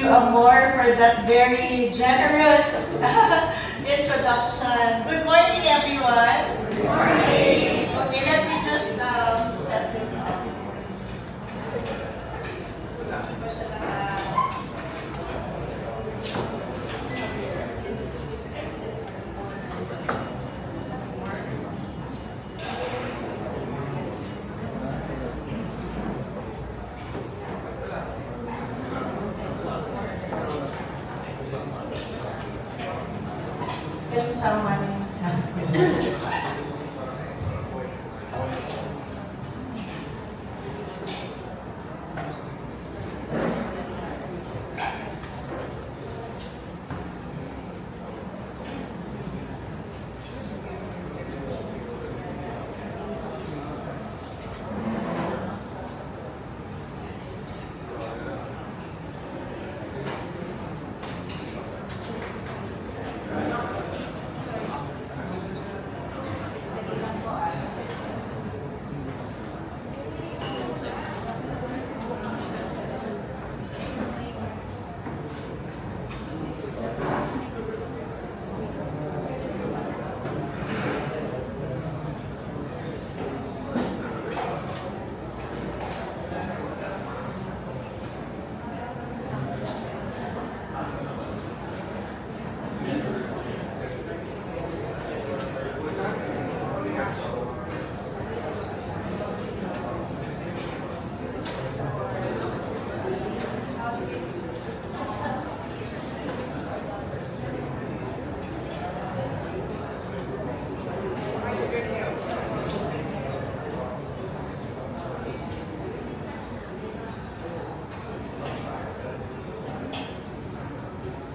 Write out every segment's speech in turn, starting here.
you, Amor, for that very generous introduction. Good morning, everyone. Good morning. Okay, let me just set this up. Can someone help me?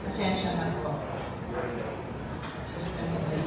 Pasensya na po. Just a minute.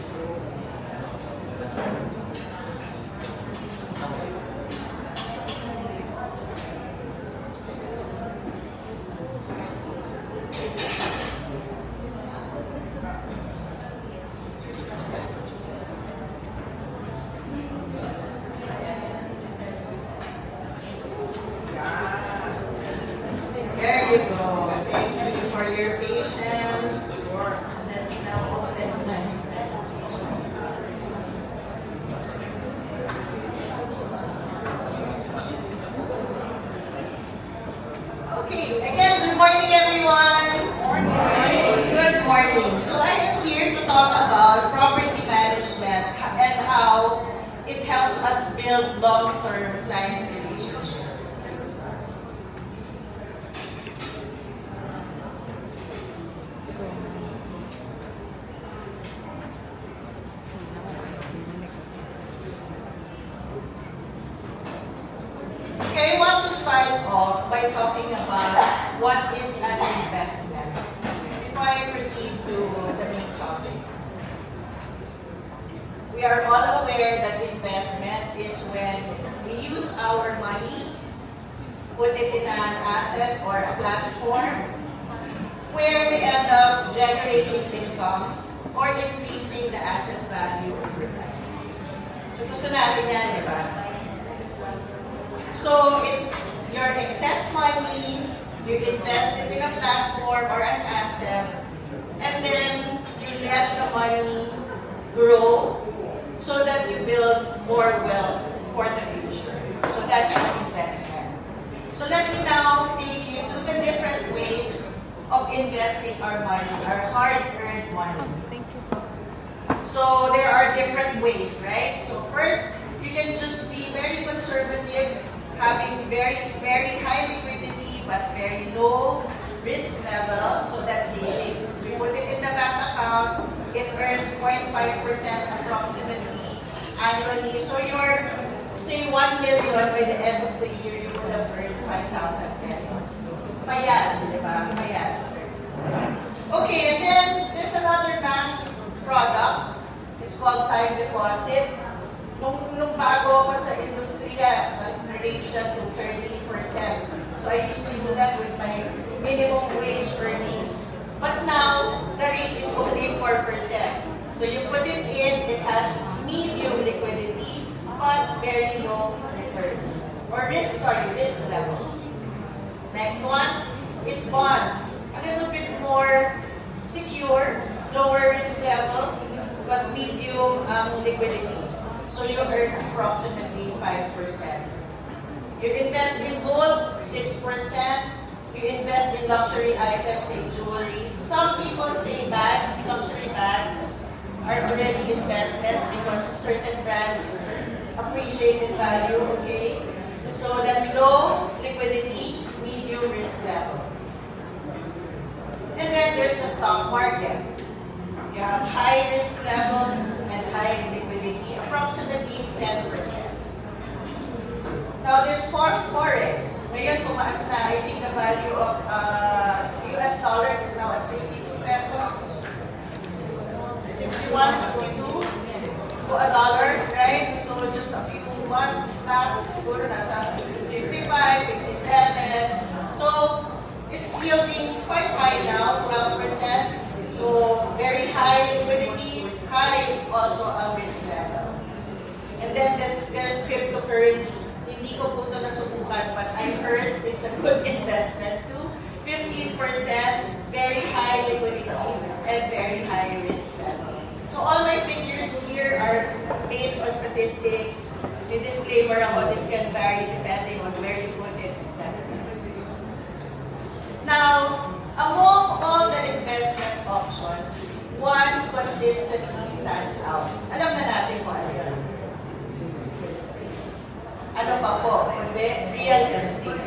There you go. Thank you for your patience. Let me now open my presentation. Okay, again, good morning, everyone. Good morning. So I am here to talk about property management and how it helps us build long-term client relationships. Okay, I want to start off by talking about what is an investment before I proceed to the main topic. We are all aware that investment is when we use our money, put it in an asset or a platform where we end up generating income or increasing the asset value over time. So gusto natin yan, di ba? So it's your excess money, you invest it in a platform or an asset, and then you let the money grow so that you build more wealth for the future. So that's an investment. So let me now take you to the different ways of investing our money, our hard-earned money. Thank you. So there are different ways, right? So first, you can just be very conservative, having very, very high liquidity but very low risk level. So that's savings. We put it in the bank account. It earns 0.5% approximately annually. So you're, say, 1 million by the end of the year, you would have earned 5,000 pesos. Mayad, di ba? Mayad. Okay, and then there's another bank product. It's called time deposit. Nung bago ako sa industriya, range siya to 30%. So I used to do that with my minimum wage earnings. But now, the rate is only 4%. So you put it in, it has medium liquidity, but very low return. Or risk level. Next one is bonds. a little bit more secure, lower risk level, but medium liquidity. So you earn approximately 5%. You invest in gold, 6%. You invest in luxury items, say jewelry. Some people say bags, luxury bags, are already investments because certain brands appreciate in value, okay? So that's low liquidity, medium risk level. And then there's the stock market. You have high risk level and high liquidity, approximately 10%. Now this Forex, ngayon tumaas na. I think the value of US dollars is now at 62 pesos. 61, 62 to a dollar, right? So just a few months back, siguro nasa 55, 57. So it's yielding quite high now, 12%. So very high liquidity, high also a risk level. And then there's cryptocurrency. Hindi ko po ito nasubukan, but I heard it's a good investment too. 15%, very high liquidity, and very high risk level. So all my figures here are based on statistics. May disclaimer about this can vary depending on where you put it, etc. Now, among all the investment options, one consistently stands out. Alam na natin kung ano yun. Ano pa po? Hindi? Real estate.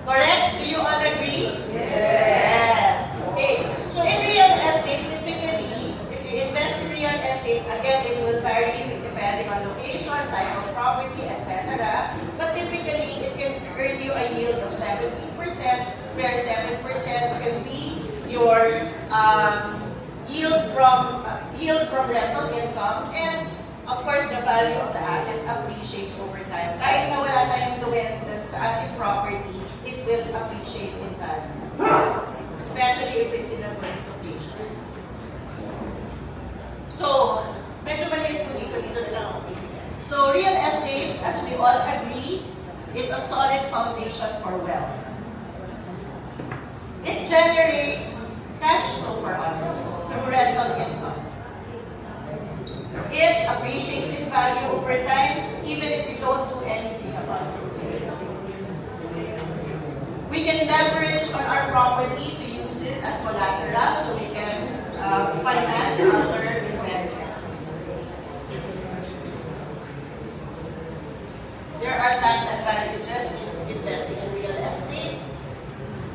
Correct? Do you all agree? Yes. Okay. So in real estate, typically, if you invest in real estate, again, it will vary depending on location, type of property, etc. But typically, it can earn you a yield of 17%, where 7% can be your yield from rental income, and of course, the value of the asset appreciates over time. Kahit na wala tayong gawin sa ating property, it will appreciate in value. Especially if it's in a good location. So, medyo maliit po dito na lang ako. So, real estate, as we all agree, is a solid foundation for wealth. It generates cash flow for us through rental income. It appreciates in value over time, even if we don't do anything about it. We can leverage on our property to use it as collateral so we can finance other investments. There are tax advantages in investing in real estate.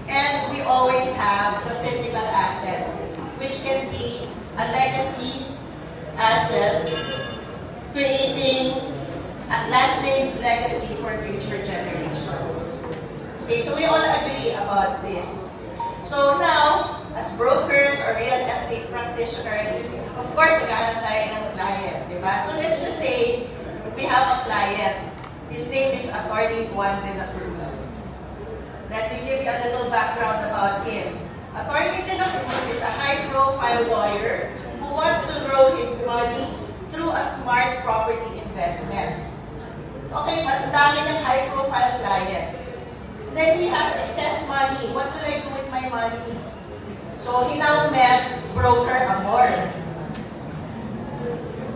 And we always have the physical asset, which can be a legacy asset, creating a lasting legacy for future generations. Okay, so we all agree about this. So now, as brokers or real estate practitioners, of course, naghahanap tayo ng client, di ba? So let's just say, we have a client. His name is Attorney Juan de la Cruz. Let me give you a little background about him. Attorney de la Cruz is a high-profile lawyer who wants to grow his money through a smart property investment. Okay, but ang dami ng high-profile clients. Then he has excess money. What will I do with my money? So he now met Broker Amor.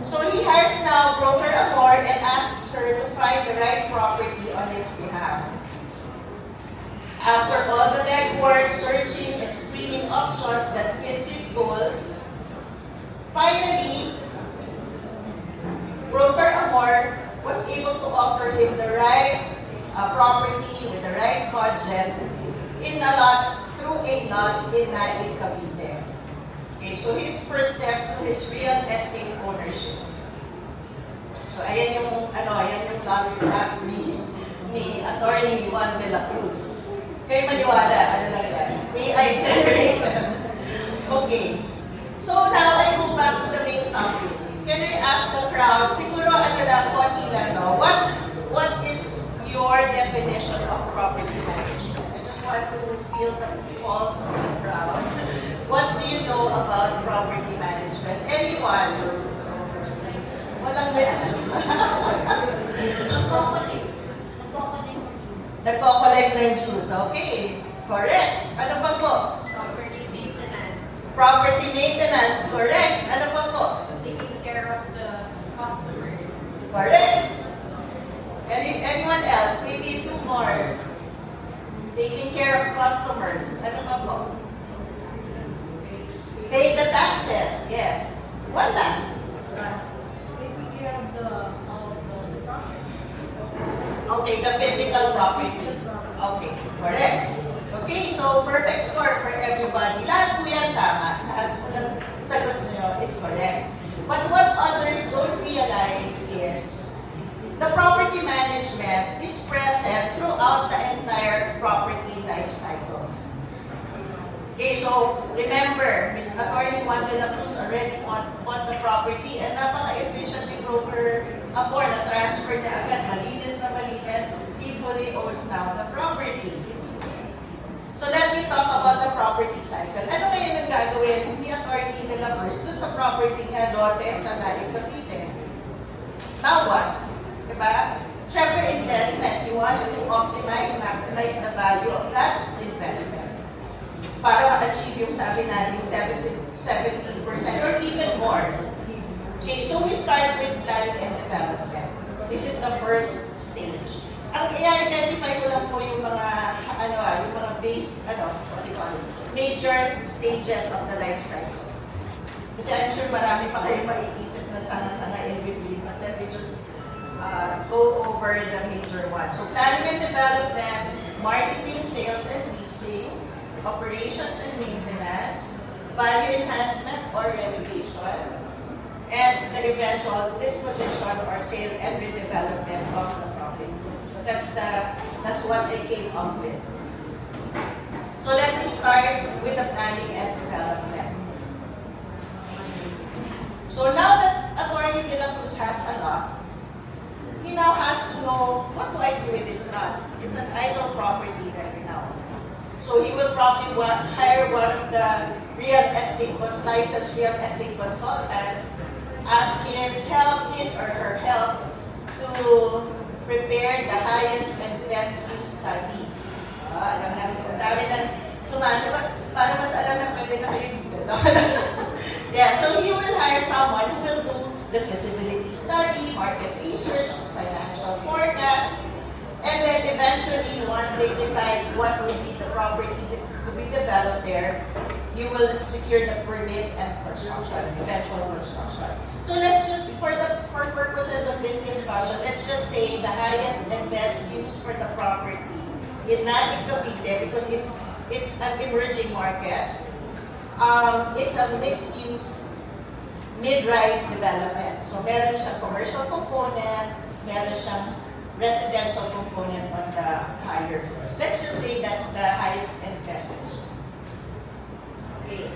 So he hires now Broker Amor and asks her to find the right property on his behalf. After all the legwork, searching, and screening options that fits his goal, finally, Broker Amor was able to offer him the right property with the right budget in a lot, through a lot in Naig, Cavite. Okay, so his first step to his real estate ownership. So ayan yung lobby map ni Attorney Juan de la Cruz. Kayo maniwala, ano lang yan? AI generated. Okay. So now, I go back to the main topic. Can I ask the crowd, siguro ano lang, konti lang, no? What is your definition of property management? I just want to feel the pulse of the crowd. What do you know about property management? Anyone? Walang may alam. Nagko-collect ng shoes. Okay. Correct. Ano pa po? Property maintenance, correct. Ano pa po? Taking care of the customers. Correct. Anyone else? Maybe two more. Taking care of customers. Ano pa po? Pay the taxes. Yes. One last. Taking care of the property. Okay, the physical property. Okay, correct. Okay, so perfect score for everybody. Lahat po yan tama. Lahat po ng sagot nyo is correct. But what others don't realize is the property management is present throughout the entire property life cycle. Okay, so remember, Ms. Attorney Juan de la Cruz already bought the property and napaka-efficient ni broker Apor na transfer niya agad, malinis na malinis, he fully owns now the property. So let me talk about the property cycle. Ano ngayon ang gagawin ni Attorney de la Cruz dun sa property niya, lote sa Naik Cavite? Now what? Diba? Siyempre, investment. He wants to optimize, maximize the value of that investment para ma-achieve yung sabi natin 17% or even more. Okay, so we start with planning and development. This is the first stage. Ang i-identify ko lang po yung mga, yung mga major stages of the life cycle. Kasi I'm sure marami pa kayong maiisip na sanga-sanga in between, but let me just go over the major ones. So planning and development, marketing, sales and leasing, operations and maintenance, value enhancement or renovation, and the eventual disposition or sale and redevelopment of the property. So that's what I came up with. So let me start with the planning and development. So now that Attorney de la Cruz has a lot, he now has to know, what do I do with this lot? It's an idle property right now. So he will probably hire one of the licensed real estate consultant, ask his or her help to prepare the highest and best use study. Alam namin kung dami na sumasagot, para mas alam na pwede na kayo dito. Yeah, so he will hire someone who will do the feasibility study, market research, financial forecast, and then eventually, once they decide what will be the property to be developed there, you will secure the permits and construction, eventual construction. So let's just, for purposes of this discussion, let's just say the highest and best use for the property in Naik Cavite, because it's an emerging market. It's a mixed-use, mid-rise development. So meron siyang commercial component, meron siyang residential component on the higher floors. Let's just say that's the highest and best use. Okay.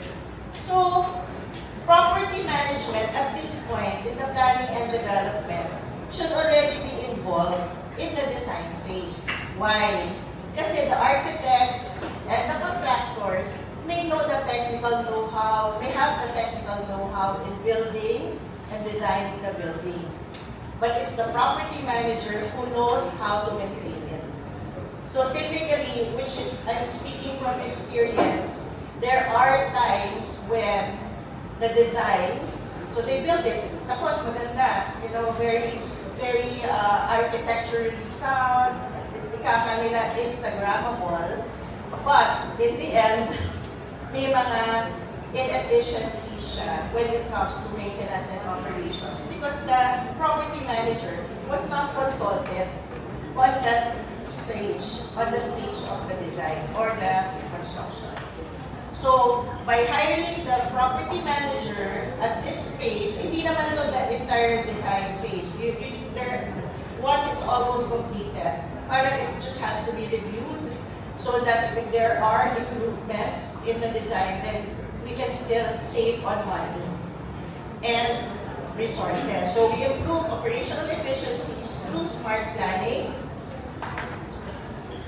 So, property management at this point in the planning and development should already be involved in the design phase. Why? Kasi the architects and the contractors may know the technical know-how, may have the technical know-how in building and designing the building. But it's the property manager who knows how to maintain it. So typically, which is, I'm speaking from experience, there are times when the design, so they build it, tapos maganda, very, very architecturally sound, ika nila Instagrammable, but in the end, may mga inefficiencies siya when it comes to maintenance and operations because the property manager was not consulted on that stage, on the stage of the design or the construction. So, by hiring the property manager at this phase, hindi naman to the entire design phase. Once it's almost completed, parang it just has to be reviewed so that if there are improvements in the design, then we can still save on money and resources. So we improve operational efficiencies through smart planning,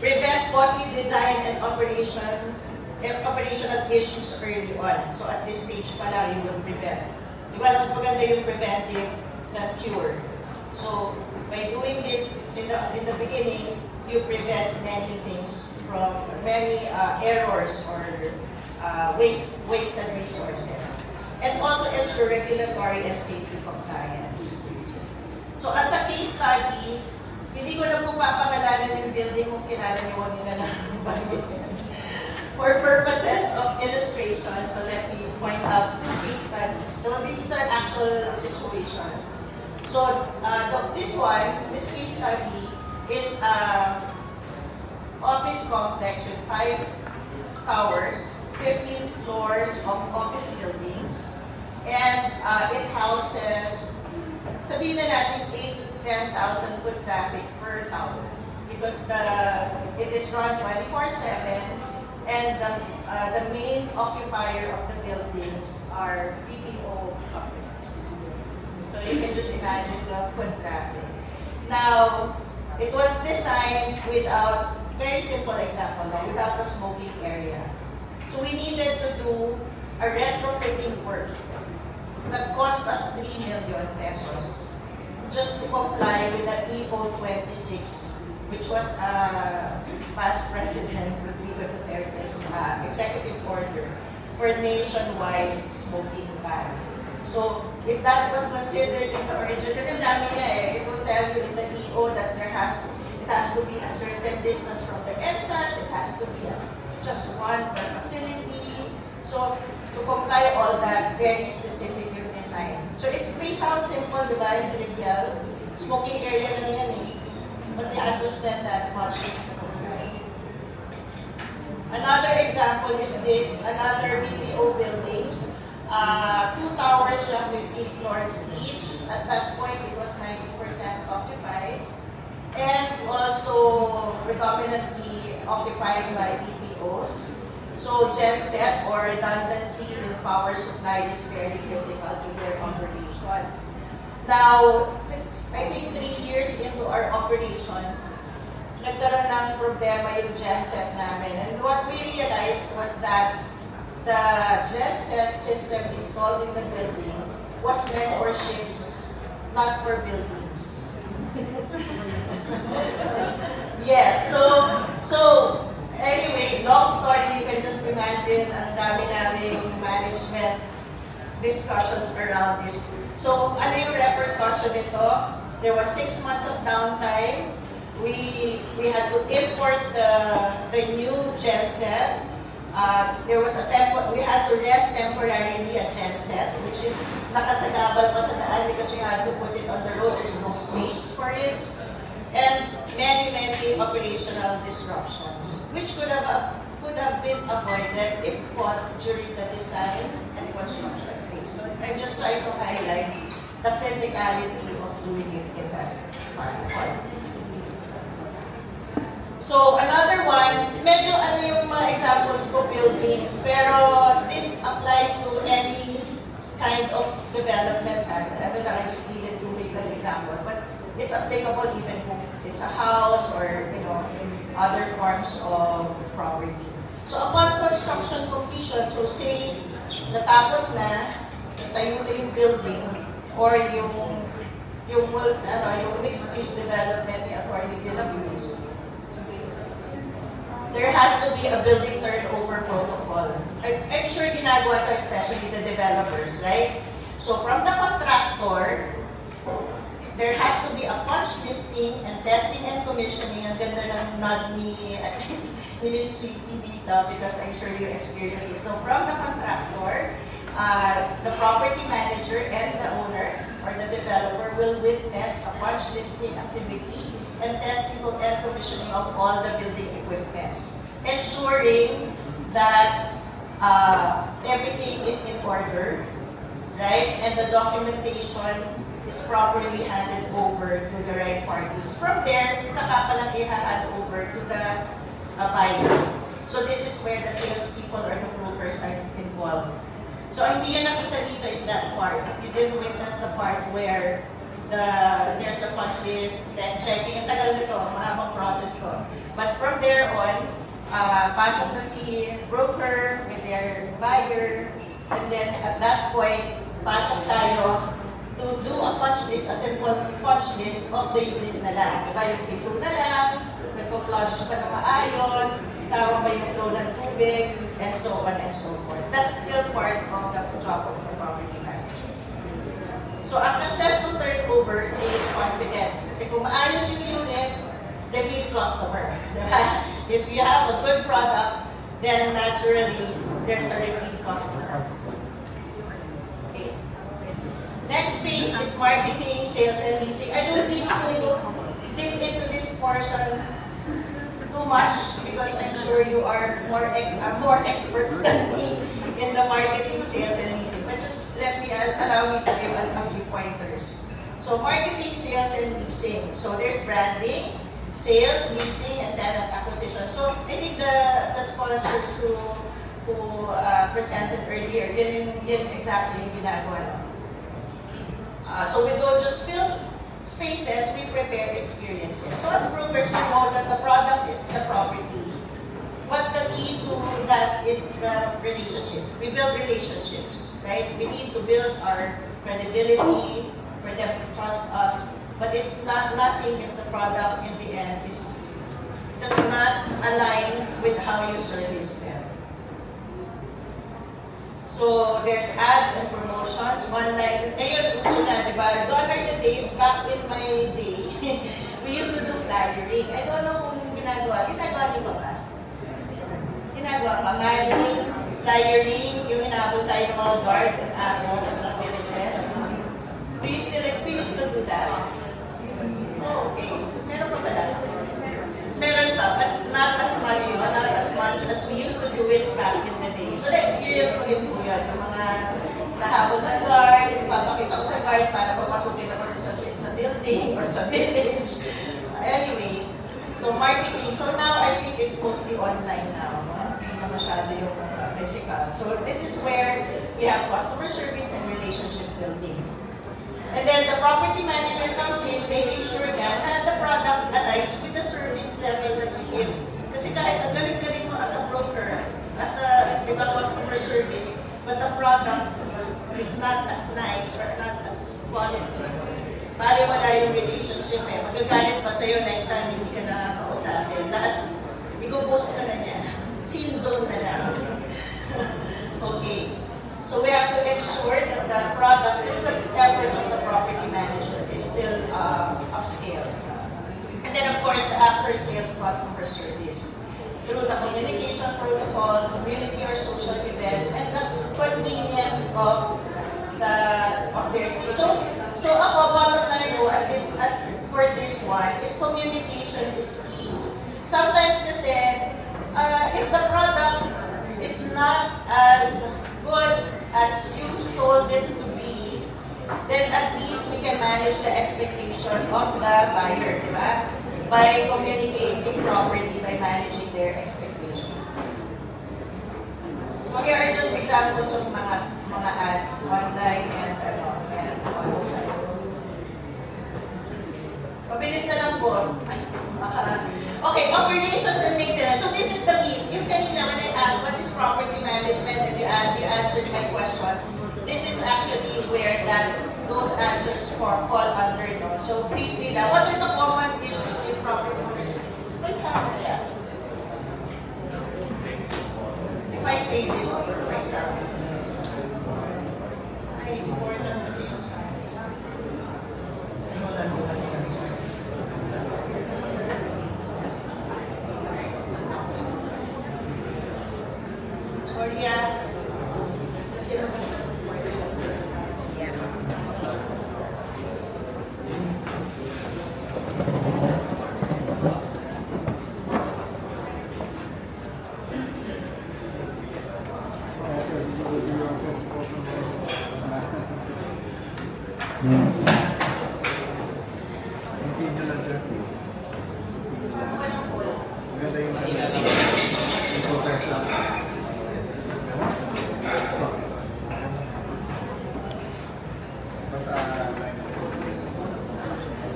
prevent costly design and operational issues early on. So at this stage pala, you will prevent. Diba, mas maganda yung preventive than cure. So by doing this in the beginning, you prevent many things from many errors or wasted resources. And also ensure regulatory and safety compliance. So as a case study, hindi ko na po papangalanan yung building kung kilala niyo nila na bagay. For purposes of illustration, so let me point out two case studies. So these are actual situations. So this case study is office complex with 5 towers, 15 floors of office buildings, and it houses, sabihin na natin, 8 to 10,000 foot traffic per tower because it is run 24/7 and the main occupier of the buildings are BPO companies. So you can just imagine the foot traffic. Now, it was designed without, very simple example, without the smoking area. So we needed to do a retrofitting work that cost us 3 million pesos just to comply with the EO 26, which was past President Rodrigo Duterte's executive order for nationwide smoking ban. So if that was considered in the original, kasi dami niya it will tell you in the EO that it has to be a certain distance from the entrance, it has to be just one per facility. So to comply all that, very specific yung design. So it may sound simple, di ba, yung trivial. Smoking area lang yan eh. But they had to spend that much just to comply. Another example is this, another BPO building. 2 towers siya, 15 floors each. At that point, it was 90% occupied. And also predominantly occupied by BPOs. So genset or redundancy in power supply is very critical to their operations. Now, I think 3 years into our operations, nagkaroon ng problema yung genset namin. And what we realized was that the genset system installed in the building was meant for ships, not for buildings. Yes, so anyway, long story, you can just imagine ang dami naming management discussions around this. So, ano yung repercussion nito? There was 6 months of downtime. We had to import the new genset. We had to rent temporarily a genset, which is nakasagabal pa sa daan because we had to put it on the road. There's no space for it. And many operational disruptions, which could have been avoided if caught during the design and construction phase. So I'm just trying to highlight the criticality of doing it in that part. So another one, medyo ano yung mga examples ko buildings, pero this applies to any kind of development. Ano lang, I just needed to make an example, but it's applicable even kung it's a house or other forms of property. So upon construction completion, so say natapos na, tayo na yung building or yung mixed-use development ni Atty. De La Cruz, there has to be a building turnover protocol. I'm sure ginagawa ito, especially the developers, right? So from the contractor, there has to be a punch listing and testing and commissioning. Ang ganda ng nod ni Ms. Sweetie dito because I'm sure you experienced this. So from the contractor, the property manager and the owner or the developer will witness a punch listing activity and testing and commissioning of all the building equipments, ensuring that everything is in order, right? And the documentation is properly handed over to the right parties. From there, saka pa lang i-hand over to the buyer. So this is where the salespeople or the brokers are involved. So ang hindi yan nakita dito is that part. You didn't witness the part where there's a punch list, then checking. Ang tagal nito, mahabang process ko. But from there on, pasok na si broker with their buyer, and then at that point, pasok tayo to do a punch list, a simple punch list of the unit na lang. Diba yung pinto na lang, nagpo-flush pa na maayos, tama ba yung flow ng tubig, and so on and so forth. That's still part of the job of the property manager. So, ang successful turnover is confidence. Kasi kung maayos yung unit, repeat customer. Diba? If you have a good product, then naturally, there's a repeat customer. Okay. Next phase is marketing, sales, and leasing. I don't need to dig into this portion too much because I'm sure you are more experts than me in the marketing, sales, and leasing. But just allow me to give a few pointers. So marketing, sales, and leasing. So there's branding, sales, leasing, and tenant acquisition. So I think the sponsors who presented earlier, yun exactly yung ginagawa. So we don't just fill spaces, we prepare experiences. So as brokers, we know that the product is the property. What the key to that is the relationship. We build relationships, right? We need to build our credibility for them to trust us. But it's nothing if the product in the end does not align with how you service them. So there's ads and promotions, online. Ngayon, uso na, di ba? Gone are the days, back in my day, we used to do flyering. I don't know kung ginagawa. Ginagawa niyo ba ba? Ginagawa pa. Manning, flyering, yung hinabol tayo ng mga guard and aso sa mga villages. Do you still do that? Oh, okay. Meron pa pala? Meron pa, but not as much, not as much as we used to do it back in the day. So na-experience ko din po yan, yung mga nahabol na guard, ipapakita ko sa guard para papasukin ako sa building or sa village. Anyway, so marketing. So now I think it's mostly online now. Hindi na masyado yung physical. So this is where we have customer service and relationship building. And then the property manager comes in, making sure na the product aligns with the service level that we give. Kasi kahit ang galing-galing mo as a broker, as a customer service, but the product is not as nice or not as quality. Bali wala yung relationship eh. Magagalit pa sa'yo next time hindi ka nakakausapin. Lahat, i-ghost ka na niya. Scene zone na lang. Okay. So we have to ensure that the product, through the efforts of the property manager, is still upscale. And then of course, the after-sales customer service. Through the communication protocols, community or social events, and the convenience of their stay. So ako, bottom line ko, for this one, is communication is key. Sometimes kasi, if the product is not as good as you sold it to be, then at least we can manage the expectation of the buyer, di ba? By communicating properly, by managing their expectations. So here are just examples of mga ads online and on-site. Mabilis na lang po. Okay, operations and maintenance. So this is the meat. Yung kanina when I asked what is property management and you answered my question, this is actually where those answers fall under. No? So briefly lang, what are the common issues in property ownership? For example, yeah. If I pay this, for example, ay, important kasi yung sa akin. Ay, wala. Sorry,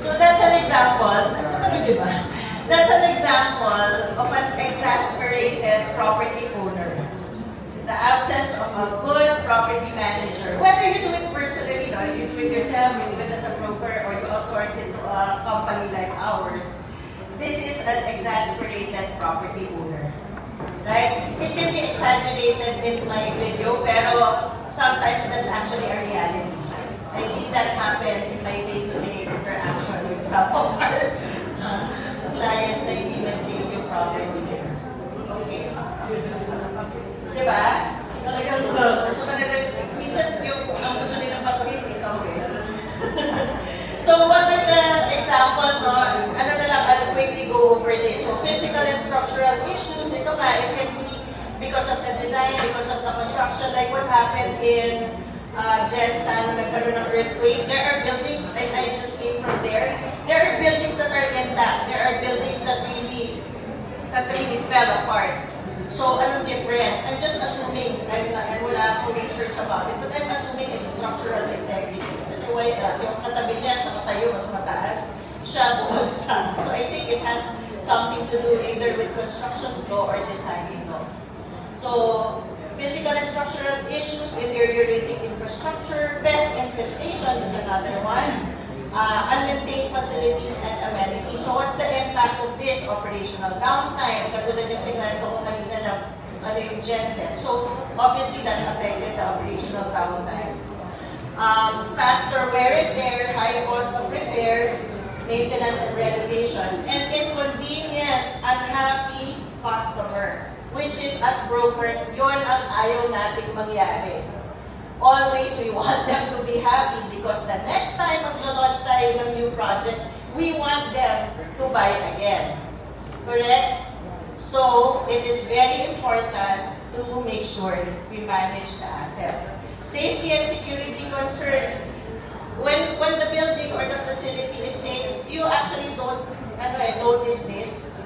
So that's an example. That's an example of an exasperated property owner. The absence of a good property manager. Whether you do it personally, you do it yourself, you do it as a broker, or you outsource it to a company like ours, this is an exasperated property owner. Right? It can be exaggerated in my video, pero sometimes that's actually a reality. I see that happen in my day-to-day interaction with some of our clients na hindi nag-take yung property. Okay. Diba? Talagang, so talagang, minsan yung ang gusto nilang patuhin, ikaw eh. So what are the examples, no? Ano na lang, I'll quickly go over this. So physical and structural issues, ito nga, it can be because of the design, because of the construction, like what happened in Jensen, nagkaroon ng earthquake. There are buildings, and I just came from there. There are buildings that are intact. There are buildings that really fell apart. So, anong difference? I'm just assuming, wala akong research about it, but I'm assuming it's structural integrity. Kasi yung katabi niya, nakatayo, mas mataas, siya bumagsak. So, I think it has something to do either with construction law or design law. So, physical and structural issues, deteriorating infrastructure, pest infestation is another one. Unmaintained facilities and amenities. So what's the impact of this? Operational downtime. Katulad yung pinanto ko kanina ng yung Jensen. So obviously that affected the operational downtime. Faster wear and tear, high cost of repairs, maintenance and renovations, and inconvenience, unhappy customer. Which is, as brokers, yun ang ayaw nating mangyari. Always, we want them to be happy because the next time mag-launch tayo ng new project, we want them to buy again. Correct? So, it is very important to make sure we manage the asset. Safety and security concerns. When the building or the facility is safe, you actually don't notice this.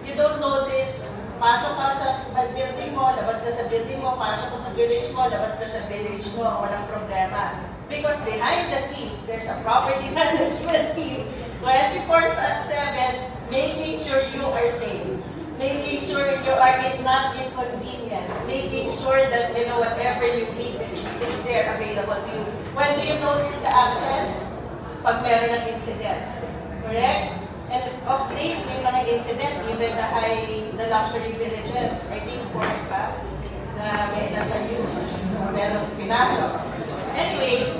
You don't notice. Pasok ka sa building mo, labas ka sa building mo, pasok ka sa village mo, labas ka sa village mo, walang problema. Because behind the scenes, there's a property management team 24/7 making sure you are safe, making sure you are not inconvenienced, making sure that whatever you need is there available to you. When do you notice the absence? Pag meron ng incident. Correct? And of late, may mga incident, even the luxury villages, I think Forbes ba, na may nasa news, merong pinasok. Anyway,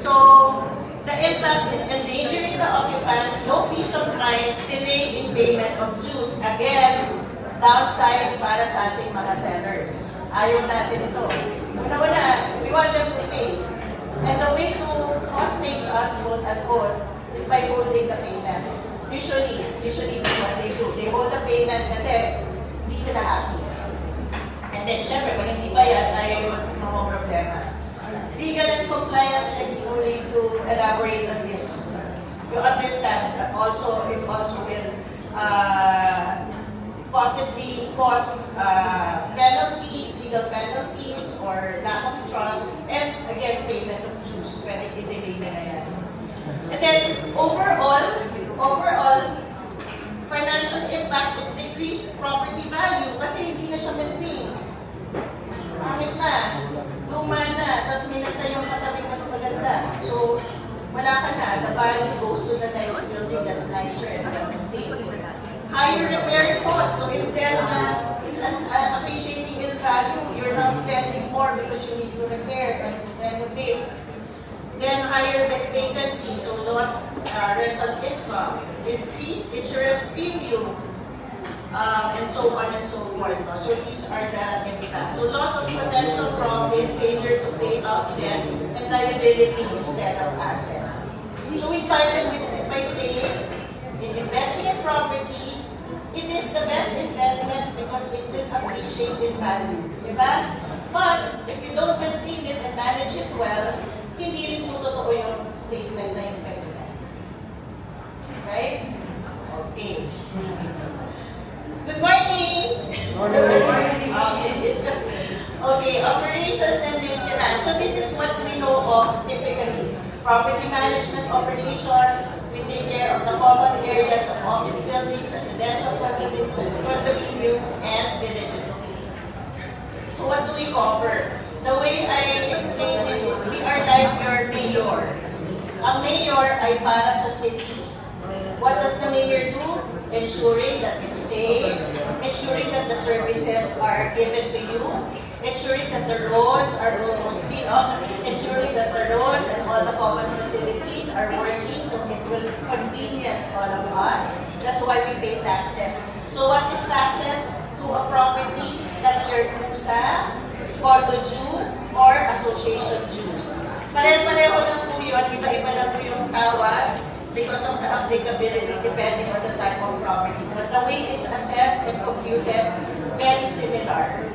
so, the impact is endangering the occupants, no peace of mind, delay in payment of dues. Again, downside para sa ating mga sellers. Ayaw natin ito. Una, we want them to pay. And the way to hostage us, quote unquote, is by holding the payment. Usually, that's what they do. They hold the payment kasi hindi sila happy. And then, syempre, pag hindi ba yan, tayo yung mga problema. Legal and compliance is only to elaborate on this. You understand that it also will possibly cause penalties, legal penalties, or lack of trust, and again, payment of dues. Pwede i-delay na yan. And then, overall, financial impact is decreased property value kasi hindi na siya maintain. Pangit na, luma na, tapos may nagtayong katabing mas maganda. So, wala ka na, the value goes to the next building that's nicer and well-maintained. Higher repair costs, so instead na it's appreciating in value, you're now spending more because you need to repair and renovate. Then higher vacancy, so lost rental income, increased insurance premium, and so on and so forth. No? So these are the impacts. So loss of potential profit, failure to pay out debts, and liability instead of asset. So we started by saying, in investing in property, it is the best investment because it will appreciate in value. Diba? But if you don't maintain it and manage it well, hindi rin po totoo yung statement na yung kanina. Right? Okay. Good morning! Okay, operations and maintenance. So this is what we know of typically. Property management operations, we take care of the common areas of office buildings, residential condominiums, and villages. So what do we cover? The way I explain this is we are like your mayor. Ang mayor ay para sa city. What does the mayor do? Ensuring that it's safe, ensuring that the services are given to you, ensuring that the roads are supposed to be up, ensuring that the roads and all the common facilities are working so it will convenience all of us. That's why we pay taxes. So what is taxes to a property? That's your KUSA, condo dues, or association dues. Pareho-pareho lang po yun, iba-iba lang po yung tawag because of the applicability depending on the type of property. But the way it's assessed and computed, very similar.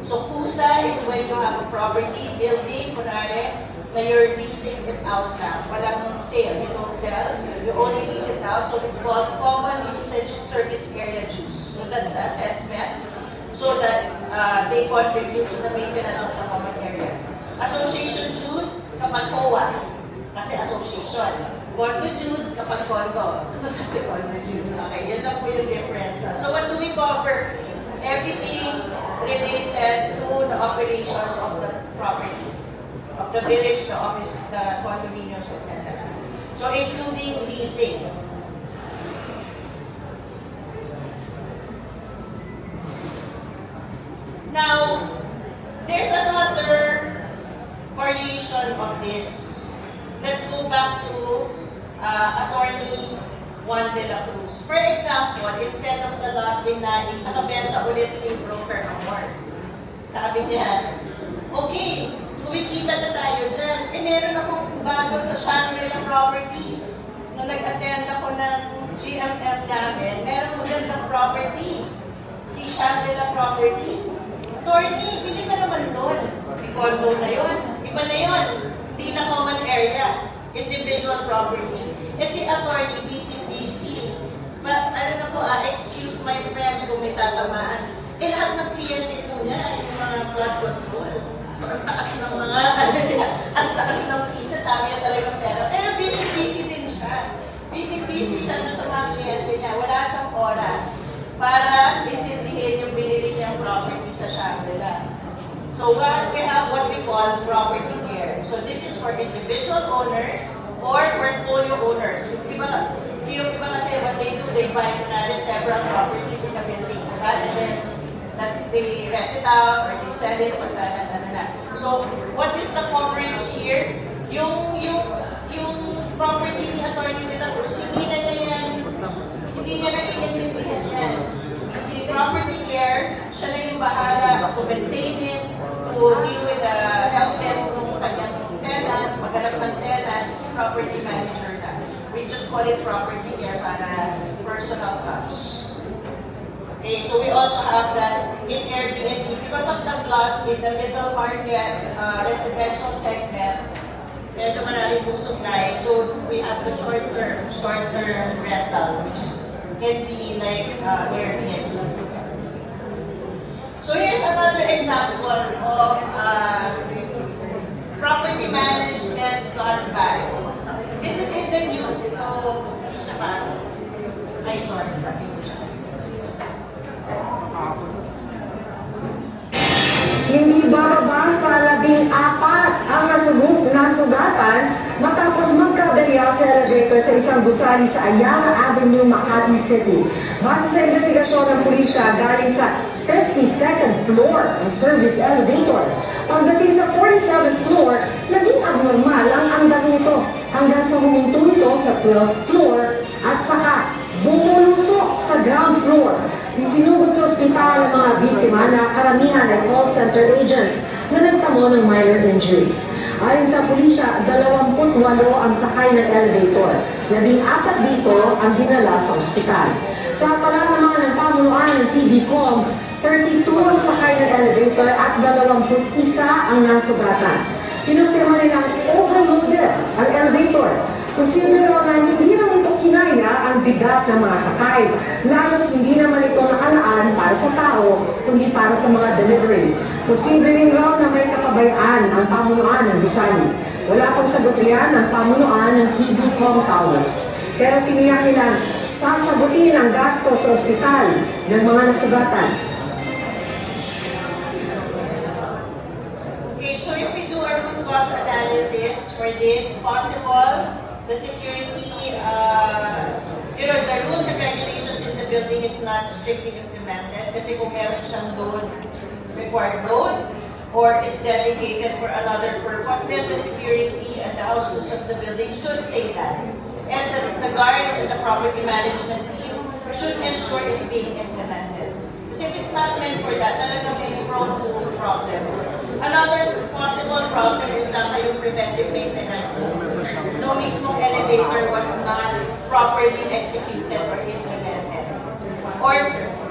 So KUSA is when you have a property, building, kunwari, na you're leasing it out lang. Walang sale, you don't sell, you only lease it out. So it's called Common Usage Service Area Dues. So that's the assessment so that they contribute to the maintenance of the common areas. Association dues, kapag COA, kasi association. Condo dues, kapag condo, kasi condo dues. Okay, yan lang po yung difference. So what do we cover? Everything related to the operations of the property, of the village, the office, the condominiums, etc. So including leasing. Now, there's another variation of this. Let's go back to Attorney Juan de la Cruz. For example, instead of the lot in Naing, nakabenta ulit si broker ng work. Sabi niya, okay, kumikita na tayo dyan. Eh, meron akong bago sa Shangri-La Properties. Nung nag-attend ako ng GMM namin, meron magandang property. Si Shangri-La Properties. Attorney, bili ka naman doon. May condo na yun. Iba na yun. Hindi na common area. Individual property. Eh si attorney, busy. Ano na po, excuse my French kung may tatamaan. Eh lahat ng kliyente po niya, yung mga flood control. So ang taas ng mga, ang taas ng visa, dami yan talagang pera. Pero busy din siya. Busy siya sa mga kliyente niya. Wala siyang oras para intindihin yung binili niyang property sa Shangri-La. So we have what we call property care. So this is for individual owners or portfolio owners. Yung iba kasi what they do, they buy several properties in a building. And then they rent it out or they sell it or So what is the coverage here? Yung property ni Attorney de la Cruz, hindi niya naiintindihan yan. Kasi property care, siya na yung bahala to maintain it, to deal with the help desk ng kanyang tenants, maghanap ng tenants, property manager na. We just call it property care para personal touch. Okay, so we also have that in Airbnb because of the glut in the middle market residential segment. Medyo maraming pong supply. So we have the short-term rental, which can be like Airbnb. So here's another example of property management gone bad. This is in the news, so hindi siya pa. Ay, sorry, pati ko siya. Hindi bababa sa 14 ang nasugatan matapos magkaberya sa elevator sa isang gusali sa Ayala Avenue, Makati City. Base sa investigasyon ng pulisya galing sa 52nd floor ng service elevator. Pagdating sa 47th floor, naging abnormal ang andar nito hanggang sa huminto ito sa 12th floor at saka bumulusok sa ground floor. Isinugod sa ospital ang mga biktima na karamihan ay call center agents na nagtamo ng minor injuries. Ayon sa pulisya, 28 ang sakay ng elevator. 14 dito ang dinala sa ospital. Sa pala naman ng pamunuan ng PBCOM, 32 ang sakay ng elevator at 21 ang nasugatan. Kinumpirma nilang overloaded ang elevator. Posible raw na hindi raw ito kinaya ang bigat ng mga sakay, lalo't hindi naman ito nakalaan para sa tao, kundi para sa mga delivery. Posible rin raw na may kapabayaan ang pamunuan ng gusali. Wala pang sagot riyan ang pamunuan ng PBCOM Towers. Pero tiniyak nilang sasagutin ang gasto sa ospital ng mga nasugatan. Okay, so if we do our root cause analysis for this, possible, the security, the rules and regulations in the building is not strictly implemented. extended kasi kung meron siyang loan, required loan, or it's dedicated for another purpose, then the security and the house rules of the building should say that. And the guards and the property management team should ensure it's being implemented. Kasi if it's not meant for that, talaga may prone to problems. Another possible problem is na yung preventive maintenance. No mismong elevator was not properly executed or implemented. Or,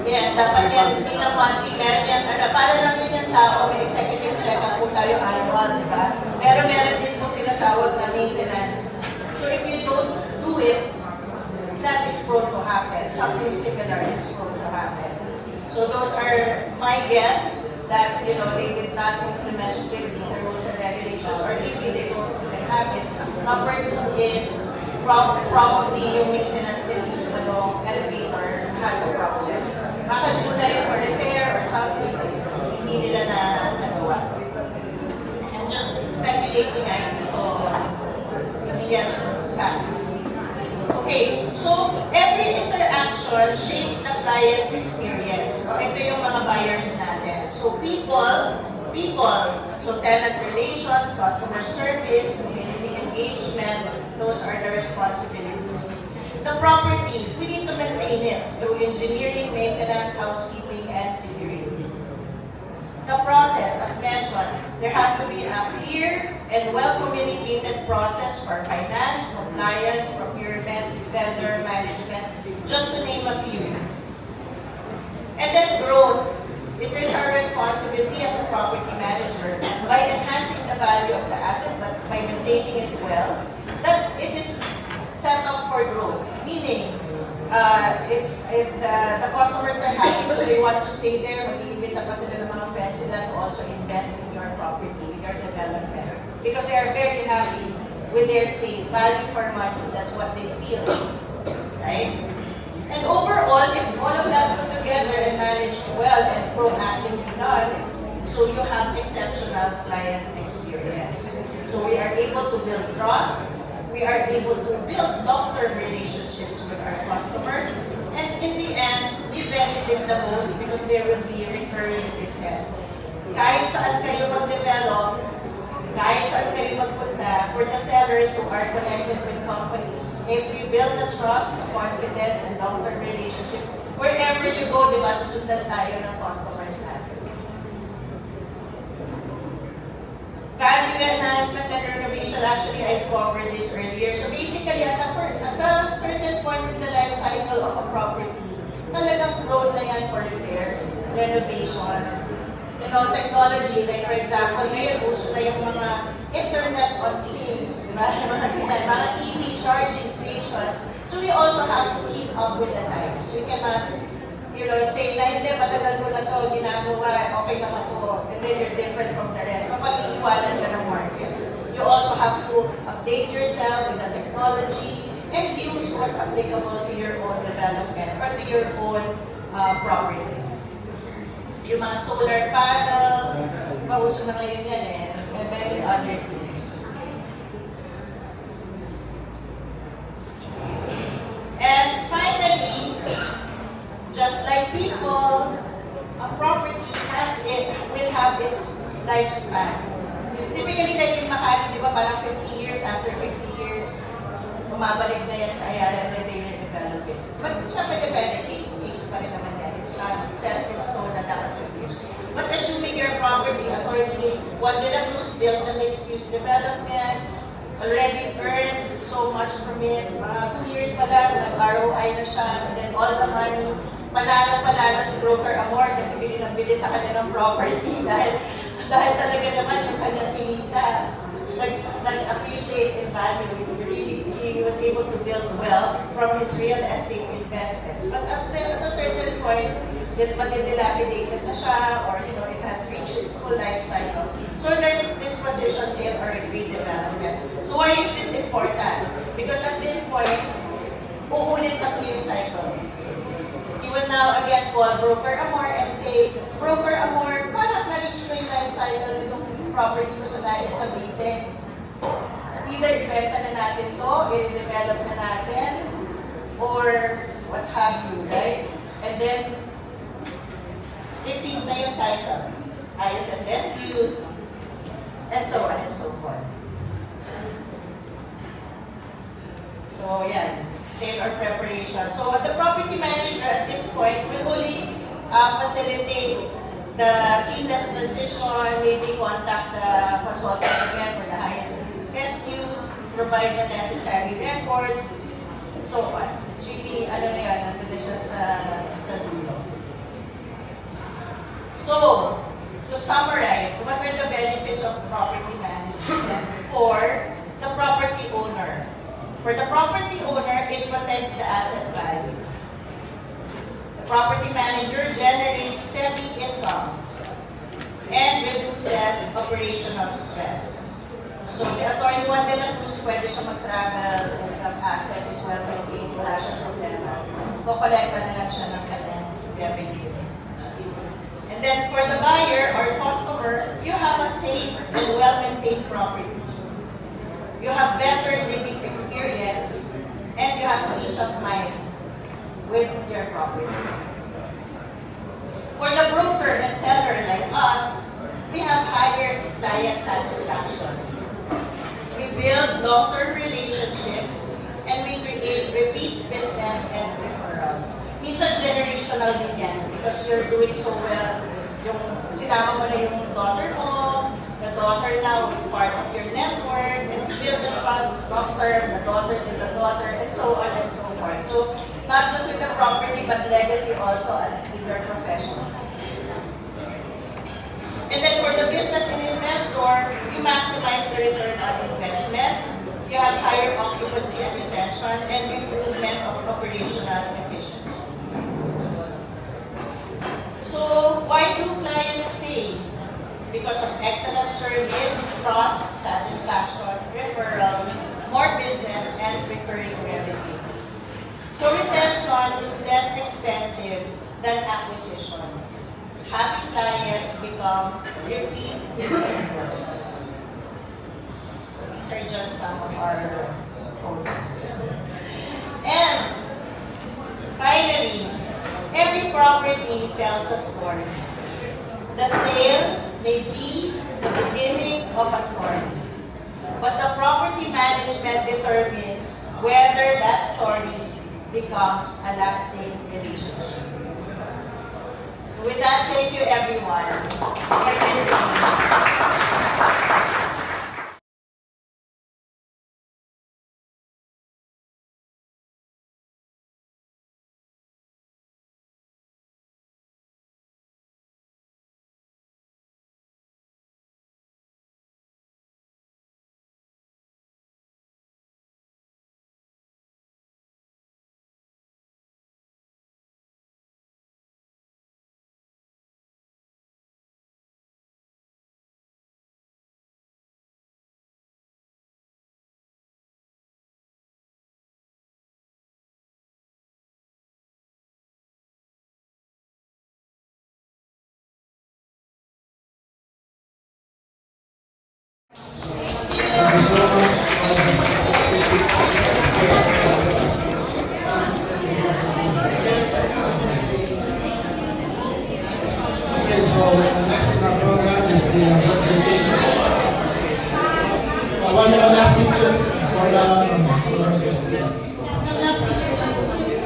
yes, dapat yan, hindi na monthly, meron yan, para lang din yung tao, may executive check-up po tayo annual, di ba? Pero meron din po tinatawag na maintenance. So if you don't do it, that is prone to happen. Something similar is prone to happen. So those are my guess that, they did not implement strictly the rules and regulations, or maybe they don't even have it. Number two is probably yung maintenance din mismo ng elevator has a problem. Baka due na rin for repair or something, hindi nila na nagawa. And just speculating, hindi yan fact. Okay, so every interaction shapes the client's experience. So ito yung mga buyers natin. So people, so tenant relations, customer service, community engagement, those are the responsibilities. The property, we need to maintain it through engineering, maintenance, housekeeping, and security. The process, as mentioned, there has to be a clear and well-communicated process for finance, compliance, procurement, vendor management, just to name a few. And then growth. It is our responsibility as a property manager, by enhancing the value of the asset, but by maintaining it well, that it is set up for growth. Meaning, the customers are happy, so they want to stay there. Mag-iimbita pa sila ng mga friends sila to also invest in your property, in your development. Because they are very happy with their stay. Value for money, that's what they feel. Right? And overall, if all of that put together and managed well and proactively done, so you have exceptional client experience. So we are able to build trust, we are able to build long-term relationships with our customers, and in the end, we benefit the most because there will be recurring business. Kahit saan kayo mag-develop, kahit saan kayo magpunta, for the sellers who are connected with companies, if you build the trust, the confidence, and long-term relationship, wherever you go, di ba, susundan tayo ng customers natin. Value enhancement and renovation, actually, I covered this earlier. So basically, at a certain point in the life cycle of a property, talagang prone na yan for repairs, renovations, technology, like for example, ngayon uso na yung mga internet on things, di ba? Mga EV charging stations. So we also have to keep up with the times. We cannot, say na hindi, matagal ko na to ginagawa, okay lang ako, and then you're different from the rest. Mapag-iiwanan ka ng market. You also have to update yourself with the technology and use what's applicable to your own development or to your own property. Yung mga solar panel, mauso na ngayon yan and many other things. And finally, just like people, a property will have its lifespan. Typically, like in Makati, di ba, parang 50 years, after 50 years, bumabalik na yan sa Ayala and they redevelop it. But syempre, depende, case to case pa rin naman yan. It's not set in stone na dapat 50 years. But assuming your property, attorney, Juan de la Cruz built the mixed-use development, already earned so much from it, 2 years pa lang, nag-ROI na siya, and then all the money, panalo si Broker Amor kasi bili ng bili sa kanilang property dahil talaga naman yung kanyang pinita nag-appreciate in value. He was able to build wealth from his real estate investments. But at a certain point, dilapidated na siya, or it has reached its full life cycle. So there's dispositions here or redevelopment. So why is this important? Because at this point, uulit na po yung cycle. You will now again call Broker Amor and say, Broker Amor, parang na-reach na yung life cycle nitong property ko sa Naik Cavite. Either ibenta na natin to, i-develop na natin, or what have you, right? And then, repeat na yung cycle. Hires and rescues, and so on and so forth. So, yan. Sale or preparation. So, the property manager at this point will only facilitate the seamless transition, maybe contact the consultant again for the highest rescues, provide the necessary records, and so on. It's really, ano na yan, nandun na siya sa dulo. So, to summarize, what are the benefits of property management for the property owner? For the property owner, it protects the asset value. The property manager generates steady income and reduces operational stress. So, si Atty. Juan de la Cruz, pwede siya mag-travel and ang asset is well maintained, wala siyang problema. Kukolekta na lang siya ng kanyang revenue. And then for the buyer or customer, you have a safe and well-maintained property. You have better living experience and you have peace of mind with your property. For the broker and seller like us, we have higher client satisfaction. We build long-term relationships and we create repeat business and referrals. Minsan generational din yan because you're doing so well. Yung sinama mo na yung daughter mo, the daughter now is part of your network, and build the trust long-term, the daughter to the daughter, and so on and so forth. So, not just with the property, but legacy also in your profession. And then for the business and investor, you maximize the return on investment, you have higher occupancy and retention, and improvement of operational efficiency. So, why do clients stay? Because of excellent service, trust, satisfaction, referrals, more business, and recurring revenue. So retention is less expensive than acquisition. Happy clients become repeat customers. So these are just some of our photos. And finally, every property tells a story. The sale may be the beginning of a story, but the property management determines whether that story becomes a lasting relationship. So with that, thank you everyone for listening. Thank you so much. Okay, so next in our program is the birthday cake. One last picture for the festival. The last picture.